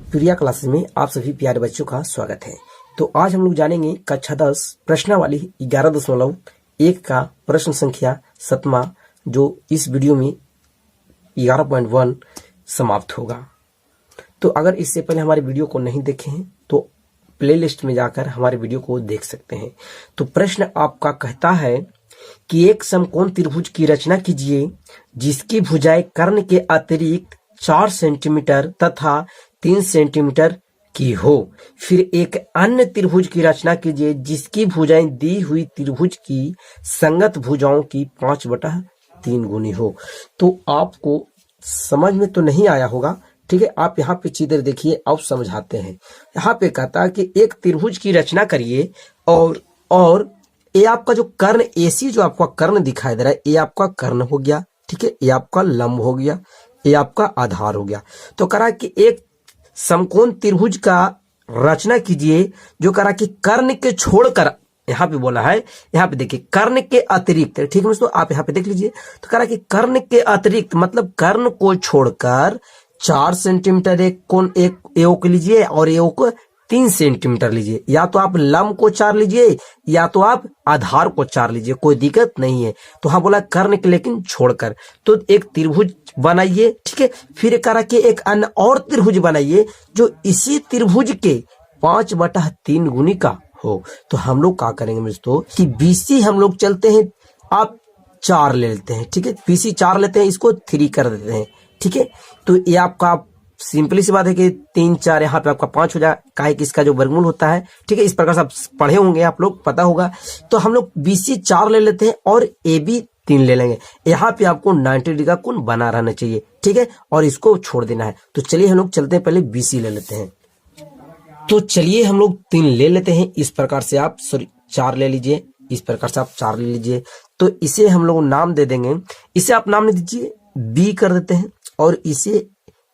प्रिया classes में आप सभी प्यारे बच्चों का स्वागत है। तो आज हम लोग जानेंगे कक्षा 10 प्रश्नावली 11.1 का प्रश्न संख्या 7वां, जो इस वीडियो में 11.1 समाप्त होगा। तो अगर इससे पहले हमारे वीडियो को नहीं देखे हैं तो प्लेलिस्ट में जाकर हमारे वीडियो को देख सकते हैं। तो प्रश्न आपका कहता है कि एक समकोण त्रिभुज की रचना कीजिए जिसकी भुजाएं कर्ण के अतिरिक्त 4 सेंटीमीटर तथा 3 सेंटीमीटर की हो। फिर एक अन्य त्रिभुज की रचना कीजिए जिसकी भुजाएं दी हुई त्रिभुज की संगत भुजाओं की 5/3 गुनी हो। तो आपको समझ में तो नहीं आया होगा, ठीक है। आप यहाँ पे चित्र देखिए, अब समझाते हैं। यहाँ पे कहता है कि एक त्रिभुज की रचना करिए और ये आपका जो कर्ण एसी जो आपका कर्ण दिखाई दे रहा है, ये आपका कर्ण हो गया, ठीक है। ये आपका लंब हो गया, ये आपका आधार हो गया। तो करा कि एक समकोण त्रिभुज का रचना कीजिए जो करा कि कर्ण के छोड़कर, यहाँ पे बोला है, यहाँ पे देखिए कर्ण के अतिरिक्त, ठीक है दोस्तों, आप यहाँ पे देख लीजिए। तो करा कि कर्ण के अतिरिक्त मतलब कर्ण को छोड़कर 4 सेंटीमीटर एक कोण एक योग लीजिए और योग 3 सेंटीमीटर लीजिए। या तो आप लंब को 4 लीजिए या तो आप आधार को 4 लीजिए, कोई दिक्कत नहीं है। तो हाँ बोला कर्ण के लेकिन छोड़कर। तो एक त्रिभुज बनाइए, ठीक है। फिर करा के एक अन्य और त्रिभुज बनाइए जो इसी त्रिभुज के 5/3 गुनी का हो। तो हम लोग क्या करेंगे दोस्तों कि BC हम लोग चलते हैं, आप 4 ले लेते हैं, ठीक है। BC 4 लेते हैं, इसको 3 कर देते हैं, ठीक है। तो ये आपका सिंपली सी बात है कि 3 4 यहाँ पे आपका 5 हो जाए, काहे कि इसका जो वर्गमूल होता है, ठीक है। इस प्रकार से आप पढ़े होंगे, आप लोग पता होगा। तो हम लोग BC 4 ले लेते हैं और AB 3 ले लेंगे। यहाँ पे आपको 90 डिग्री का कोण बना रहना चाहिए, ठीक है, और इसको छोड़ देना है। तो चलिए हम लोग चलते हैं, पहले BC ले लेते हैं। तो चलिए हम लोग 3 ले लेते हैं। इस प्रकार से आप 4 ले लीजिए, इस प्रकार से आप 4 ले लीजिए। तो इसे हम लोग नाम दे देंगे, इसे आप नाम दे दीजिए B कर देते हैं और इसे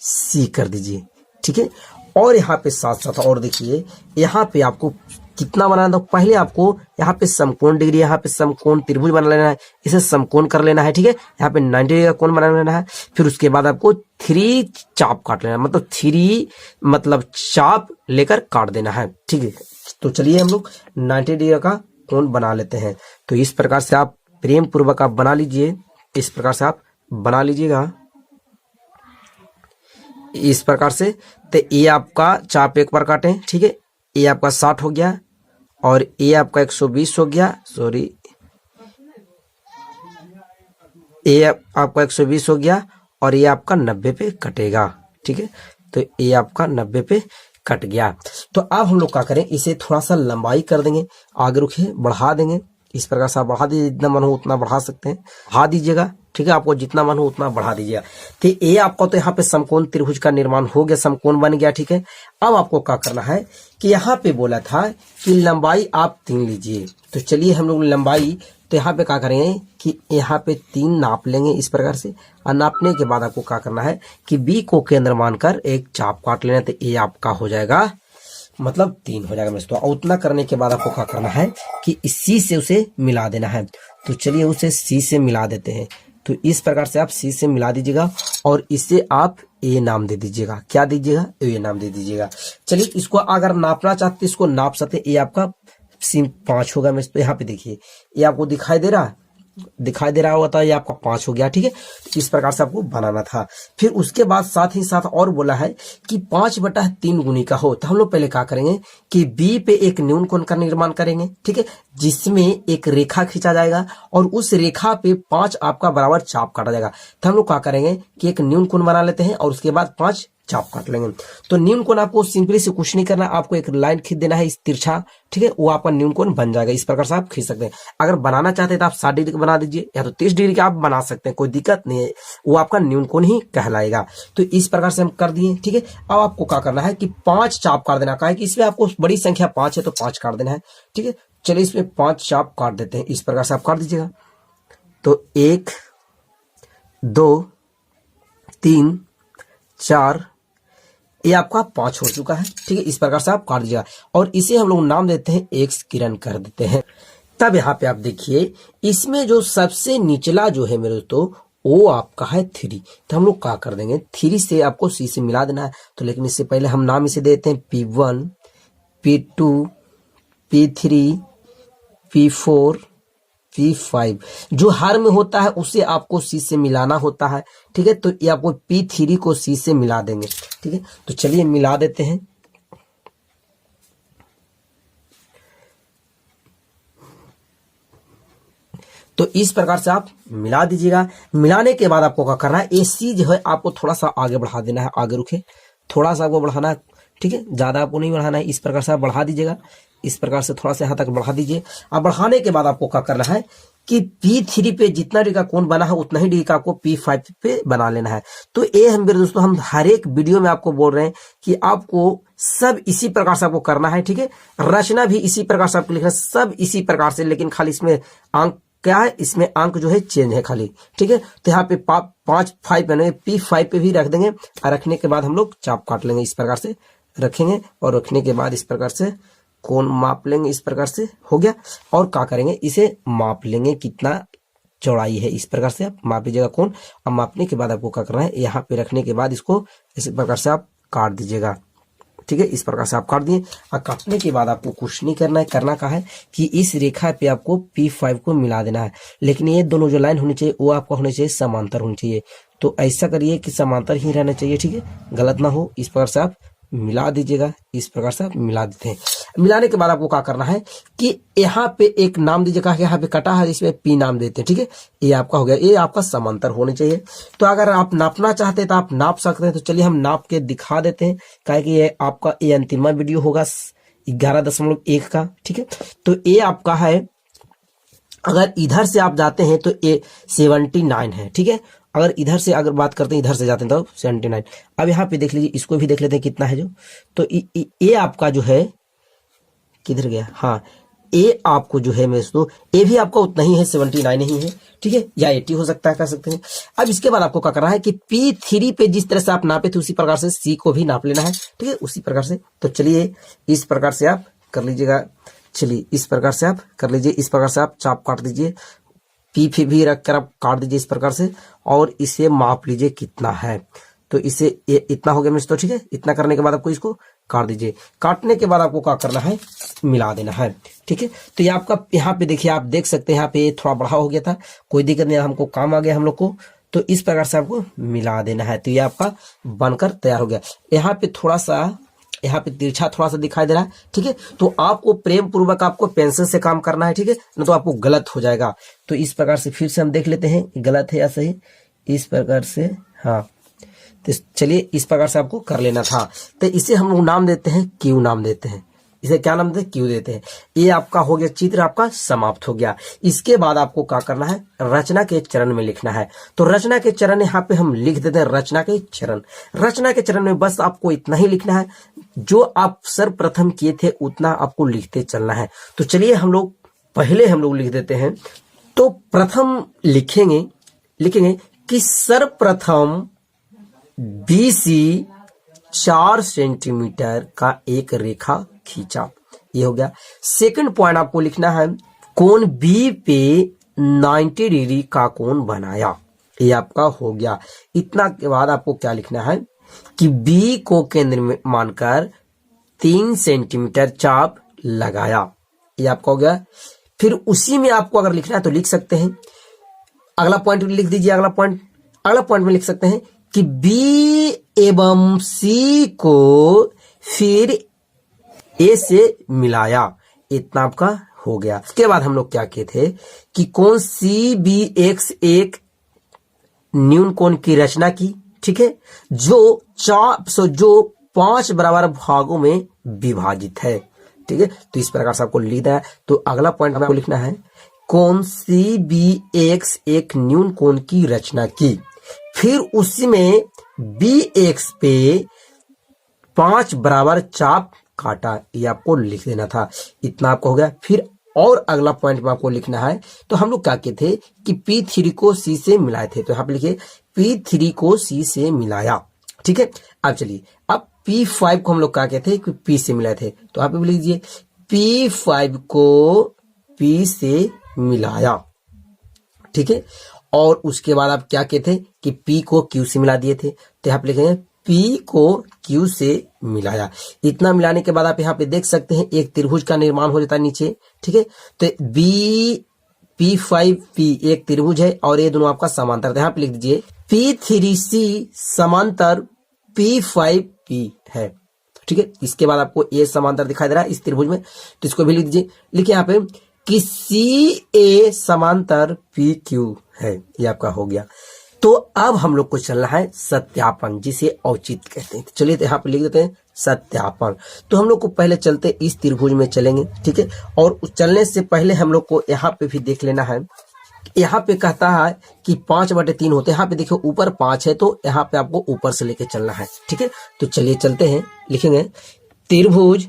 C कर दीजिए, ठीक है। और यहाँ पे साथ साथ और देखिए, यहाँ पे आपको कितना बनाना था, पहले आपको यहाँ पे समकोण डिग्री, यहाँ पे समकोण त्रिभुज बना लेना है, इसे समकोण कर लेना है, ठीक है। यहाँ पे 90 डिग्री का कोण बना लेना है। फिर उसके बाद आपको 3 चाप काट लेना है, मतलब 3 मतलब चाप लेकर काट देना है, ठीक है। तो चलिए हम लोग 90 डिग्री का कोण बना लेते हैं। तो इस प्रकार से आप प्रेम पूर्वक आप बना लीजिए, इस प्रकार से आप बना लीजिएगा, इस प्रकार से। तो ये आपका चाप एक बार काटें, ठीक है। ये आपका 60 हो गया और ये आपका 120 हो गया, सॉरी, ये आपका 120 हो गया और ये आपका 90 पे कटेगा, ठीक है। तो ये आपका 90 पे कट गया। तो अब हम लोग क्या करें, इसे थोड़ा सा लंबाई कर देंगे, आगे रुकिए, बढ़ा देंगे। इस प्रकार से आप बढ़ा दीजिए, जितना मन हो उतना बढ़ा सकते हैं, बढ़ा दीजिएगा, ठीक है। आपको जितना मन हो उतना बढ़ा दीजिएगा। तो ये आपका तो यहाँ पे समकोण त्रिभुज का निर्माण हो गया, समकोण बन गया, ठीक है। अब आपको क्या करना है कि यहाँ पे बोला था कि लंबाई आप 3 लीजिए। तो चलिए हम लोग लंबाई, तो यहाँ पे क्या करेंगे कि यहाँ पे 3 नाप लेंगे इस प्रकार से। और नापने के बाद आपको क्या करना है कि B को केंद्र मानकर एक चाप काट लेना। तो ये आपका हो जाएगा, मतलब 3 हो जाएगा दोस्तों। और उतना करने के बाद आपको क्या करना है कि इस C से उसे मिला देना है। तो चलिए उसे C से मिला देते हैं। तो इस प्रकार से आप C से मिला दीजिएगा और इसे आप A नाम दे दीजिएगा। क्या दीजिएगा? A नाम दे दीजिएगा। चलिए इसको अगर नापना चाहते इसको नाप सकते हैं। ये आपका 5 होगा। मैं तो यहाँ पे देखिए, ये आपको दिखाई दे रहा होगा, तो ये आपका 5 हो गया, ठीक है। तो इस प्रकार से आपको बनाना था। फिर उसके बाद साथ ही साथ और बोला है कि 5/3 गुनी का हो। तो हम लोग पहले क्या करेंगे कि B पे एक न्यून कोण का निर्माण करेंगे, ठीक है, जिसमें एक रेखा खींचा जाएगा और उस रेखा पे 5 आपका बराबर चाप काटा जाएगा। तो हम लोग क्या करेंगे कि एक न्यून कोण बना लेते हैं और उसके बाद 5 चाप काट लेंगे। तो न्यून कोण आपको सिंपली से कुछ नहीं करना, आपको एक लाइन खींच देना है इस तिरछा, ठीक है, वो आपका न्यून कोण बन जाएगा। इस प्रकार से आप खींच सकते हैं। अगर बनाना चाहते हैं तो आप 60 डिग्री का बना दीजिए या तो 30 डिग्री का आप बना सकते हैं, कोई दिक्कत नहीं है, वो आपका न्यून कोण ही कहलाएगा। तो इस प्रकार से हम कर दिए, ठीक है। अब आपको क्या करना है कि 5 चाप काट देना है, कि इसमें आपको बड़ी संख्या 5 है तो 5 काट देना है, ठीक है। चलिए इसमें 5 चाप काट देते हैं। इस प्रकार से आप काट दीजिएगा। तो 1 2 3 4, ये आपका 5 हो चुका है, ठीक है। इस प्रकार से आप काट दीजिएगा और इसे हम लोग नाम देते हैं X किरण कर देते हैं। तब यहाँ पे आप देखिए, इसमें जो सबसे निचला जो है मेरे दोस्तों ओ आपका है 3, तो हम लोग क्या कर देंगे 3 से आपको C से मिला देना है। तो लेकिन इससे पहले हम नाम इसे देते हैं P1, P2, P3, P4, P5। जो हर में होता है उसे आपको C से मिलाना होता है, ठीक है। तो ये आपको P3 को C से मिला देंगे, ठीक है। तो चलिए मिला देते हैं। तो इस प्रकार से आप मिला दीजिएगा। मिलाने के बाद आपको क्या करना है, ये C जो है आपको थोड़ा सा आगे बढ़ा देना है, आगे रुके, थोड़ा सा आपको बढ़ाना है, ठीक है। ज्यादा आपको नहीं बढ़ाना है, इस प्रकार से आप बढ़ा दीजिएगा। इस प्रकार से थोड़ा सा यहाँ तक बढ़ा दीजिए। अब बढ़ाने के बाद आपको क्या करना है कि P3 पे जितना डिग्री का कोण बना है उतना ही डिग्री का आपको P5 पे बना लेना है। तो ये हम मेरे दोस्तों हम हर एक वीडियो में आपको बोल रहे हैं कि आपको सब इसी प्रकार से आपको करना है, ठीक है। रचना भी इसी प्रकार से आपको लिखना है, सब इसी प्रकार से, लेकिन खाली इसमें अंक क्या है, इसमें अंक जो है चेंज है खाली, ठीक है। तो यहाँ पे 5 बने P5 पे भी रख देंगे, और रखने के बाद हम लोग चाप काट लेंगे, इस प्रकार से रखेंगे, और रखने के बाद इस प्रकार से कोण माप लेंगे, इस प्रकार से हो गया। और क्या करेंगे, इसे माप लेंगे कितना चौड़ाई है, इस प्रकार से आप माप लीजिएगा कोण। अब मापने के बाद आपको क्या करना है, यहाँ पे रखने के बाद इसको इस प्रकार से आप काट दीजिएगा, ठीक है। इस प्रकार से आप काट दिए। और काटने के बाद आपको कुछ नहीं करना है, करना क्या है कि इस रेखा पे आपको P5 को मिला देना है। लेकिन ये दोनों जो लाइन होनी चाहिए वो आपका होनी चाहिए समांतर होनी चाहिए। तो ऐसा करिए कि समांतर ही रहना चाहिए, ठीक है, गलत ना हो। इस प्रकार से आप मिला दीजिएगा, इस प्रकार से आप मिला देते हैं। मिलाने के बाद आपको क्या करना है कि यहाँ पे एक नाम दीजिएगा, यहाँ पे कटा है इसमें P नाम देते हैं, ठीक है। ये आपका हो गया, ये आपका समांतर होने चाहिए। तो अगर आप नापना चाहते हैं तो आप नाप सकते हैं। तो चलिए हम नाप के दिखा देते हैं, काहे कि ये आपका ये अंतिम वीडियो होगा 11.1 का, ठीक है। तो ये आपका है, अगर इधर से आप जाते हैं तो ये 79 है, ठीक है। अगर इधर से अगर बात करते हैं, इधर से जाते हैं तो 79। अब यहाँ पे देख लीजिए, इसको भी देख लेते हैं कितना है जो। तो ये आपका जो है किधर गया, हाँ, ये आपको जो है मेरे दोस्तों ये भी आपका उतना ही है, 79 ही है, ठीक है, या 80 हो सकता है, कर सकते हैं। अब इसके बाद आपको क्या करना है कि P3 पे जिस तरह से आप नापे थे उसी प्रकार से C को भी नाप लेना है, ठीक है, उसी प्रकार से। तो चलिए इस प्रकार से आप कर लीजिएगा, चलिए इस प्रकार से आप कर लीजिए, इस प्रकार से आप चाप काट दीजिए, P भी रख कर आप काट दीजिए इस प्रकार से, और इसे माप लीजिए कितना है। तो इसे इतना हो गया मिस्टर, ठीक है। इतना करने के बाद आपको इसको काट दीजिए। काटने के बाद आपको क्या करना है, मिला देना है, ठीक है। तो ये आपका यहाँ पे देखिए, आप देख सकते हैं यहाँ पे थोड़ा बड़ा हो गया था, कोई दिक्कत नहीं, हमको काम आ गया हम लोग को। तो इस प्रकार से आपको मिला देना है। तो ये आपका बनकर तैयार हो गया। यहाँ पे थोड़ा सा, यहाँ पे तिरछा थोड़ा सा दिखाई दे रहा है, ठीक है। तो आपको प्रेम पूर्वक आपको पेंसिल से काम करना है, ठीक है, नहीं तो आपको गलत हो जाएगा। तो इस प्रकार से फिर से हम देख लेते हैं गलत है या सही, इस प्रकार से, हाँ। तो चलिए इस प्रकार से आपको कर लेना था। तो इसे हम लोग नाम देते हैं Q नाम देते हैं, इसे क्या नाम देते हैं, Q देते हैं। ये आपका हो गया, चित्र आपका समाप्त हो गया। इसके बाद आपको क्या करना है, रचना के चरण में लिखना है। तो रचना के चरण यहाँ पे हम लिख देते हैं रचना के चरण। रचना के चरण में बस आपको इतना ही लिखना है, जो आप सर्वप्रथम किए थे उतना आपको लिखते चलना है। तो चलिए हम लोग पहले हम लोग लिख देते हैं। तो प्रथम लिखेंगे कि सर्वप्रथम BC 4 सेंटीमीटर का एक रेखा खींचा, ये हो गया। सेकंड पॉइंट आपको लिखना है, कोण B पे 90 डिग्री का कोण बनाया, ये आपका हो गया। इतना के बाद आपको क्या लिखना है कि B को केंद्र में मानकर 3 सेंटीमीटर चाप लगाया, ये आपका हो गया। फिर उसी में आपको अगर लिखना है तो लिख सकते हैं, अगला पॉइंट लिख दीजिए। अगला पॉइंट में लिख सकते हैं कि B एवं C को फिर A से मिलाया, इतना आपका हो गया। उसके बाद हम लोग क्या किए थे कि कोण CBX एक न्यून कोण की रचना की, ठीक है, जो 5 बराबर भागों में विभाजित है, ठीक है। तो इस प्रकार से आपको लिखना है। तो अगला पॉइंट आपको लिखना है, कोण CBX एक न्यून कोण की रचना की, फिर उसी में BX पे 5 बराबर चाप काटा, ये आपको लिख देना था। इतना आपको हो गया। फिर और अगला पॉइंट में आपको लिखना है, तो हम लोग क्या किए थे कि P3 को C से मिलाए थे, तो यहाँ पे लिखिए P3 को C से मिलाया, ठीक है। अब चलिए, अब P5 को हम लोग क्या कहते हैं कि P से मिलाए थे, तो यहाँ पे लीजिए P5 को P से मिलाया, ठीक है। और उसके बाद आप क्या कहते थे कि P को Q से मिला दिए थे। तो यहाँ पे लिखेंगे P को Q से मिलाया। इतना मिलाने के बाद आप यहाँ पे देख सकते हैं एक त्रिभुज का निर्माण हो जाता है नीचे, ठीक है। तो P5P एक त्रिभुज है और ये दोनों आपका समांतर। यहाँ पे लिख दीजिए P3C समांतर P5P है, ठीक है। इसके बाद आपको ये समांतर दिखाई दे रहा है इस त्रिभुज में, तो इसको भी लिख दीजिए। लिखिए यहाँ पे कि CA समांतर PQ है, ये आपका हो गया। तो अब हम लोग को चलना है सत्यापन, जिसे औचित्य कहते हैं। तो चलिए यहाँ पे लिख देते हैं सत्यापन। तो हम लोग को पहले चलते इस त्रिभुज में चलेंगे, ठीक है। और चलने से पहले हम लोग को यहाँ पे भी देख लेना है। यहाँ पे कहता है कि 5/3 होते हैं। यहाँ पे देखिए ऊपर 5 है, तो यहाँ पे आपको ऊपर से लेके चलना है, ठीक है। तो चलिए चलते हैं, लिखेंगे त्रिभुज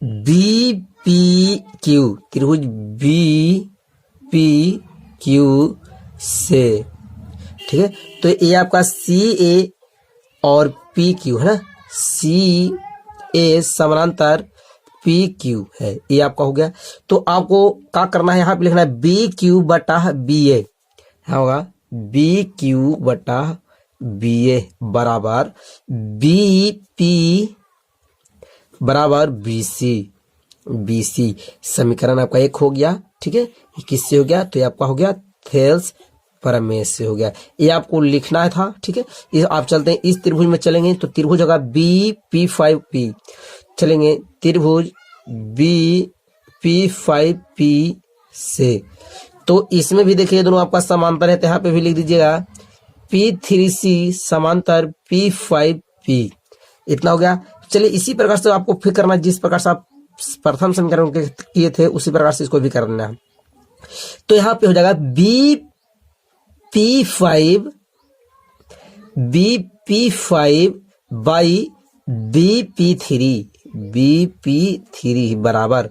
BPQ, त्रिभुज BPQ से, ठीक है। तो ये आपका CA और PQ है ना, CA समानांतर PQ है, ये आपका हो गया। तो आपको क्या करना है, यहाँ पे लिखना है BQ/BA, क्या होगा BQ/BA बराबर BC समीकरण आपका एक हो गया, ठीक है। किससे हो गया, तो ये आपका हो गया थेल्स प्रमेय से हो गया। ये आपको लिखना था, ठीक है। ये आप चलते हैं इस त्रिभुज में चलेंगे, तो त्रिभुज होगा BP5P। चलेंगे त्रिभुज BP5P से, तो इसमें भी देखिए दोनों आपका समांतर है, तो यहाँ पे भी लिख दीजिएगा P3C समांतर P5P। इतना हो गया। चलिए इसी प्रकार से आपको फिर करना, जिस प्रकार से आप प्रथम समीकरण किए थे उसी प्रकार से इसको भी करना है। तो यहाँ पे हो जाएगा BP5 बाई BP3 बराबर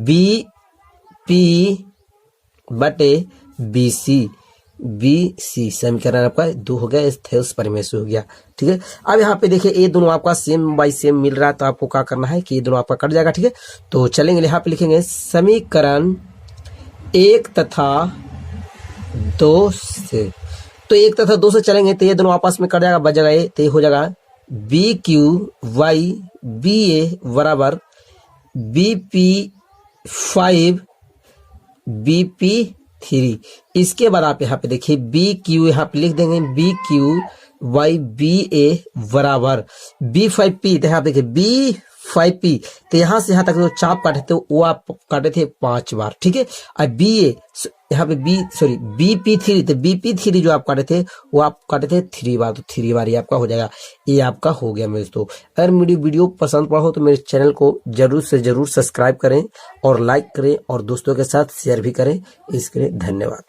BP/BC समीकरण आपका 2 हो गया, इस थेल्स प्रमेय से हो गया, ठीक है। अब यहाँ पे देखिए ये दोनों आपका सेम बाई सेम मिल रहा है, तो आपको क्या करना है कि ये दोनों आपका कट जाएगा, ठीक है। तो चलेंगे यहाँ पे लिखेंगे समीकरण 1 तथा 2 से। तो 1 तथा 2 से चलेंगे तो ये दोनों आपस में कट जाएगा, बच जाएगा ये, तो ये हो जाएगा BQ/BA बराबर BP5 BP3। इसके बाद आप यहाँ पे देखिए BQ यहाँ पे लिख देंगे BQ/BA बराबर B5P। तो यहाँ पे देखिए B5P, तो यहाँ से यहाँ तक जो चाप काटे थे वो आप काटे थे 5 बार, ठीक है। और BA यहाँ पे BP3, तो BP3 जो आप काटे थे वो आप काटे थे 3 बार, तो 3 बार ये आपका हो जाएगा। ये आपका हो गया मेरे दोस्तों। अगर मेरी वीडियो पसंद पड़ा हो तो मेरे चैनल को जरूर से जरूर सब्सक्राइब करें और लाइक करें और दोस्तों के साथ शेयर भी करें। इसके लिए धन्यवाद।